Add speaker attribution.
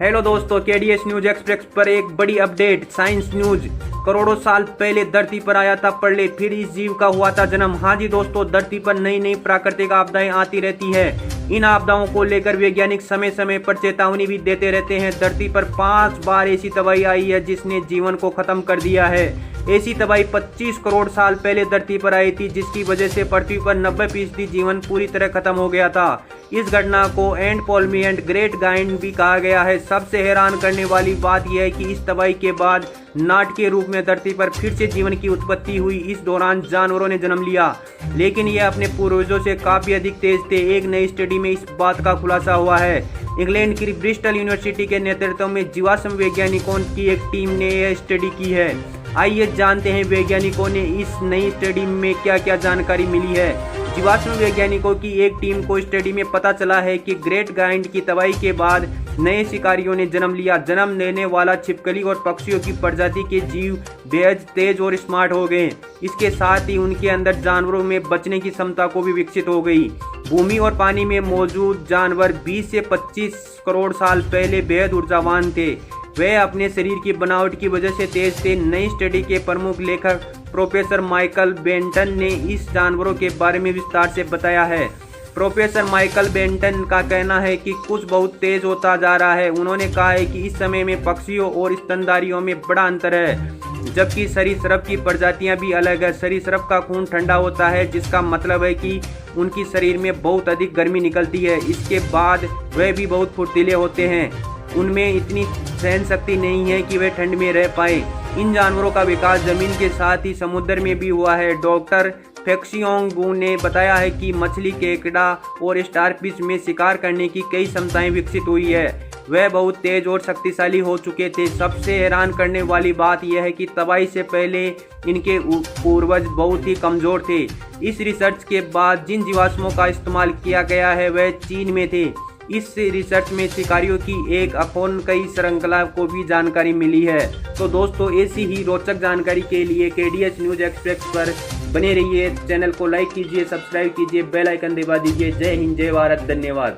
Speaker 1: Hello दोस्तों, KDS news express पर एक बड़ी अपडेट। Science news. करोड़ों साल पहले धरती पर आया था प्रलय, फिर इस जीव का हुआ था जन्म। हाँ जी दोस्तों, धरती पर नई नई प्राकृतिक आपदाएं आती रहती है। इन आपदाओं को लेकर वैज्ञानिक समय समय पर चेतावनी भी देते रहते हैं। धरती पर 5 बार ऐसी तबाही आई है जिसने जीवन को खत्म कर दिया है। ऐसी तबाही 25 करोड़ साल पहले धरती पर आई थी, जिसकी वजह से पृथ्वी पर 90% जीवन पूरी तरह खत्म हो गया था। इस घटना को एंड पॉलमी एंड ग्रेट गाइंड भी कहा गया है। सबसे हैरान करने वाली बात यह है कि इस तबाही के बाद नाटकीय रूप में धरती पर फिर से जीवन की उत्पत्ति हुई। इस दौरान जानवरों ने जन्म लिया, लेकिन ये अपने पूर्वजों से काफी अधिक तेज थे। एक नई स्टडी में इस बात का खुलासा हुआ है। इंग्लैंड की ब्रिस्टल यूनिवर्सिटी के नेतृत्व में जीवाश्म वैज्ञानिकों की एक टीम ने यह स्टडी की है। आइए जानते हैं वैज्ञानिकों ने इस नई स्टडी में क्या क्या जानकारी मिली है। जीवाश्म वैज्ञानिकों की एक टीम को स्टडी में पता चला है कि ग्रेट गाइंड की तबाही के बाद नए शिकारियों ने जन्म लिया। जन्म लेने वाला छिपकली और पक्षियों की प्रजाति के जीव बेहद तेज और स्मार्ट हो गए। इसके साथ ही उनके अंदर जानवरों में बचने की क्षमता को भी विकसित हो गई। भूमि और पानी में मौजूद जानवर 20 से 25 करोड़ साल पहले बेहद ऊर्जावान थे। वे अपने शरीर की बनावट की वजह से तेज थे। नई स्टडी के प्रमुख लेखक प्रोफेसर माइकल बेंटन ने इस जानवरों के बारे में विस्तार से बताया है। प्रोफेसर माइकल बेंटन का कहना है कि कुछ बहुत तेज होता जा रहा है। उन्होंने कहा है कि इस समय में पक्षियों और स्तनधारियों में बड़ा अंतर है, जबकि सरीसृप की प्रजातियां भी अलग है। सरीसृप का खून ठंडा होता है, जिसका मतलब है कि उनकी शरीर में बहुत अधिक गर्मी निकलती है। इसके बाद वे भी बहुत फुर्तीले होते हैं। उनमें इतनी सहन शक्ति नहीं है कि वे ठंड में रह पाए। इन जानवरों का विकास जमीन के साथ ही समुद्र में भी हुआ है। डॉक्टर फेक्सियोंगू ने बताया है कि मछली, केकड़ा और स्टारफिश में शिकार करने की कई क्षमताएं विकसित हुई है। वह बहुत तेज और शक्तिशाली हो चुके थे। सबसे हैरान करने वाली बात यह है कि तबाही से पहले इनके पूर्वज बहुत ही कमजोर थे। इस रिसर्च के बाद जिन जीवाश्मों का इस्तेमाल किया गया है वह चीन में थे। इस रिसर्च में शिकारियों की एक अखोनकई श्रृंखला को भी जानकारी मिली है। तो दोस्तों, ऐसी ही रोचक जानकारी के लिए केडीएस न्यूज एक्सप्रेस पर बने रहिए। चैनल को लाइक कीजिए, सब्सक्राइब कीजिए, बेल आइकन दबा दीजिए। जय हिंद, जय भारत, धन्यवाद।